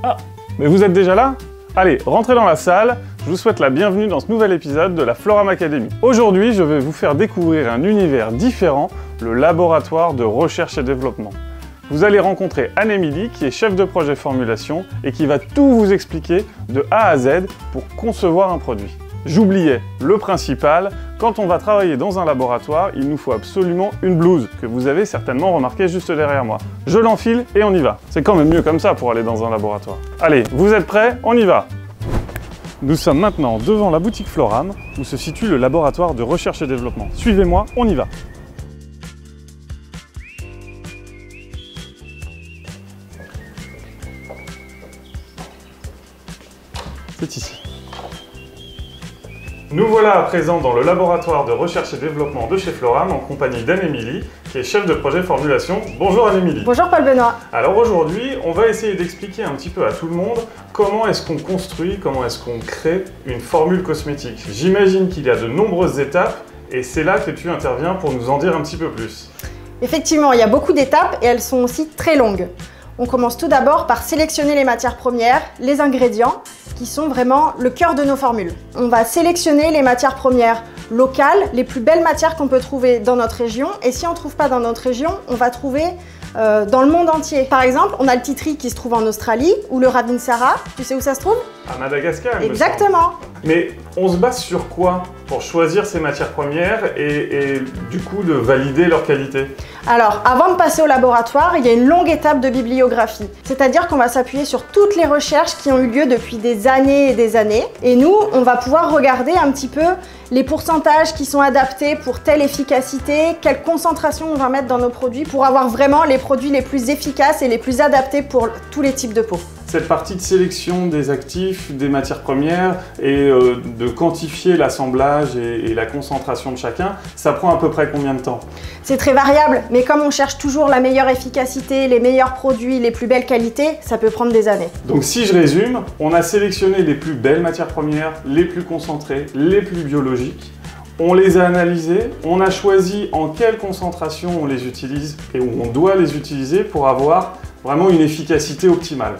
Ah, mais vous êtes déjà là? Allez, rentrez dans la salle, je vous souhaite la bienvenue dans ce nouvel épisode de la Floram Academy. Aujourd'hui, je vais vous faire découvrir un univers différent, le laboratoire de recherche et développement. Vous allez rencontrer Anne-Émilie, qui est chef de projet formulation et qui va tout vous expliquer de A à Z pour concevoir un produit. J'oubliais le principal, quand on va travailler dans un laboratoire, il nous faut absolument une blouse, que vous avez certainement remarqué juste derrière moi. Je l'enfile et on y va. C'est quand même mieux comme ça pour aller dans un laboratoire. Allez, vous êtes prêts? On y va! Nous sommes maintenant devant la boutique Floram, où se situe le laboratoire de recherche et développement. Suivez-moi, on y va! C'est ici. Nous voilà à présent dans le laboratoire de recherche et développement de chez Floram en compagnie d'Anne-Émilie, qui est chef de projet formulation. Bonjour Anne-Émilie. Bonjour Paul-Benoît. Alors aujourd'hui, on va essayer d'expliquer un petit peu à tout le monde comment est-ce qu'on construit, comment est-ce qu'on crée une formule cosmétique. J'imagine qu'il y a de nombreuses étapes et c'est là que tu interviens pour nous en dire un petit peu plus. Effectivement, il y a beaucoup d'étapes et elles sont aussi très longues. On commence tout d'abord par sélectionner les matières premières, les ingrédients, qui sont vraiment le cœur de nos formules. On va sélectionner les matières premières locales, les plus belles matières qu'on peut trouver dans notre région. Et si on ne trouve pas dans notre région, on va trouver dans le monde entier. Par exemple, on a le titri qui se trouve en Australie ou le Ravinsara. Tu sais où ça se trouve? À Madagascar. Exactement. Mais on se base sur quoi pour choisir ces matières premières et du coup de valider leur qualité? Alors, avant de passer au laboratoire, il y a une longue étape de bibliographie. C'est-à-dire qu'on va s'appuyer sur toutes les recherches qui ont eu lieu depuis des années et des années. Et nous, on va pouvoir regarder un petit peu les pourcentages qui sont adaptés pour telle efficacité, quelle concentration on va mettre dans nos produits pour avoir vraiment les produits les plus efficaces et les plus adaptés pour tous les types de peau. Cette partie de sélection des actifs, des matières premières et de quantifier l'assemblage et la concentration de chacun, ça prend à peu près combien de temps? C'est très variable, mais comme on cherche toujours la meilleure efficacité, les meilleurs produits, les plus belles qualités, ça peut prendre des années. Donc si je résume, on a sélectionné les plus belles matières premières, les plus concentrées, les plus biologiques. On les a analysées, on a choisi en quelle concentration on les utilise et où on doit les utiliser pour avoir vraiment une efficacité optimale.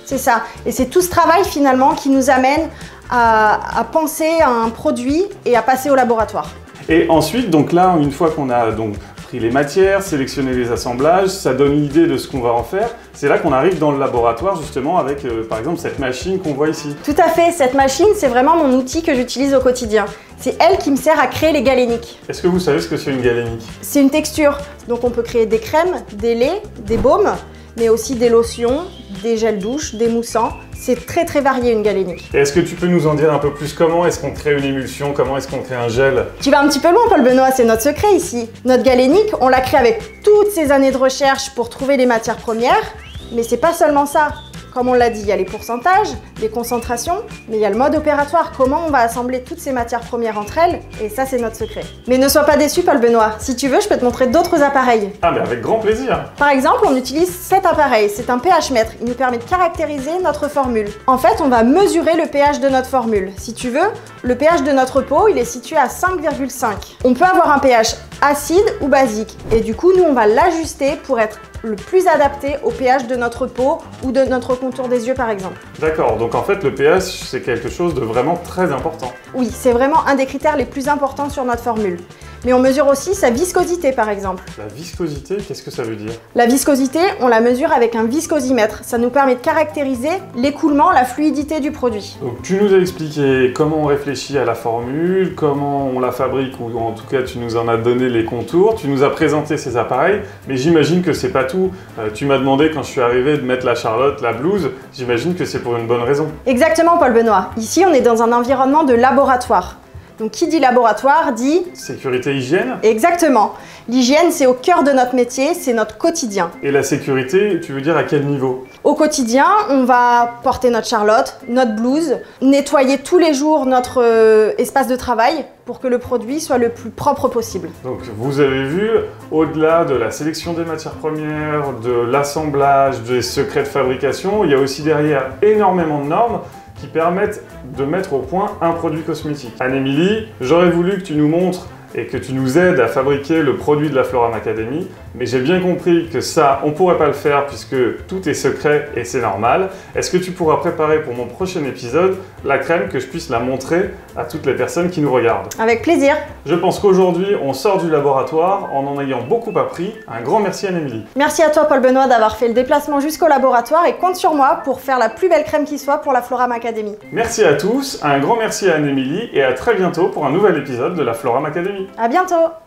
C'est ça. Et c'est tout ce travail finalement qui nous amène à penser à un produit et à passer au laboratoire. Et ensuite, donc là, une fois qu'on a donc pris les matières, sélectionné les assemblages, ça donne une idée de ce qu'on va en faire. C'est là qu'on arrive dans le laboratoire justement avec par exemple cette machine qu'on voit ici. Tout à fait. Cette machine, c'est vraiment mon outil que j'utilise au quotidien. C'est elle qui me sert à créer les galéniques. Est-ce que vous savez ce que c'est une galénique? C'est une texture. Donc on peut créer des crèmes, des laits, des baumes, mais aussi des lotions, des gels douche, des moussants. C'est très très varié une galénique. Est-ce que tu peux nous en dire un peu plus? Comment est-ce qu'on crée une émulsion? Comment est-ce qu'on crée un gel? Tu vas un petit peu loin Paul-Benoît, c'est notre secret ici. Notre galénique, on l'a créée avec toutes ces années de recherche pour trouver les matières premières, mais c'est pas seulement ça. Comme on l'a dit, il y a les pourcentages, les concentrations, mais il y a le mode opératoire, comment on va assembler toutes ces matières premières entre elles, et ça c'est notre secret. Mais ne sois pas déçu Paul-Benoît, si tu veux je peux te montrer d'autres appareils. Ah mais avec grand plaisir. Par exemple, on utilise cet appareil, c'est un pH mètre, il nous permet de caractériser notre formule. En fait, on va mesurer le pH de notre formule. Si tu veux, le pH de notre peau, il est situé à 5,5. On peut avoir un pH acide ou basique, et du coup, nous on va l'ajuster pour être le plus adapté au pH de notre peau ou de notre contour des yeux par exemple. D'accord, donc en fait le pH c'est quelque chose de vraiment très important. Oui, c'est vraiment un des critères les plus importants sur notre formule. Mais on mesure aussi sa viscosité par exemple. La viscosité, qu'est-ce que ça veut dire? La viscosité, on la mesure avec un viscosimètre. Ça nous permet de caractériser l'écoulement, la fluidité du produit. Donc tu nous as expliqué comment on réfléchit à la formule, comment on la fabrique, ou en tout cas tu nous en as donné les contours, tu nous as présenté ces appareils, mais j'imagine que c'est pas tout. Tu m'as demandé quand je suis arrivé de mettre la Charlotte, la blouse, j'imagine que c'est pour une bonne raison. Exactement Paul-Benoît. Ici on est dans un environnement de laboratoire. Donc qui dit laboratoire dit... Sécurité, hygiène? Exactement. L'hygiène, c'est au cœur de notre métier, c'est notre quotidien. Et la sécurité, tu veux dire à quel niveau? Au quotidien, on va porter notre Charlotte, notre blouse, nettoyer tous les jours notre espace de travail pour que le produit soit le plus propre possible. Donc vous avez vu, au-delà de la sélection des matières premières, de l'assemblage, des secrets de fabrication, il y a aussi derrière énormément de normes qui permettent de mettre au point un produit cosmétique. Anne-Émilie, j'aurais voulu que tu nous montres et que tu nous aides à fabriquer le produit de la Floram Academy, mais j'ai bien compris que ça, on pourrait pas le faire puisque tout est secret et c'est normal. Est-ce que tu pourras préparer pour mon prochain épisode la crème que je puisse la montrer à toutes les personnes qui nous regardent? Avec plaisir. Je pense qu'aujourd'hui, on sort du laboratoire en ayant beaucoup appris. Un grand merci Anne-Émilie. Merci à toi Paul-Benoît d'avoir fait le déplacement jusqu'au laboratoire et compte sur moi pour faire la plus belle crème qui soit pour la Floram Academy. Merci à tous, un grand merci à Anne-Émilie et à très bientôt pour un nouvel épisode de la Floram Academy. À bientôt.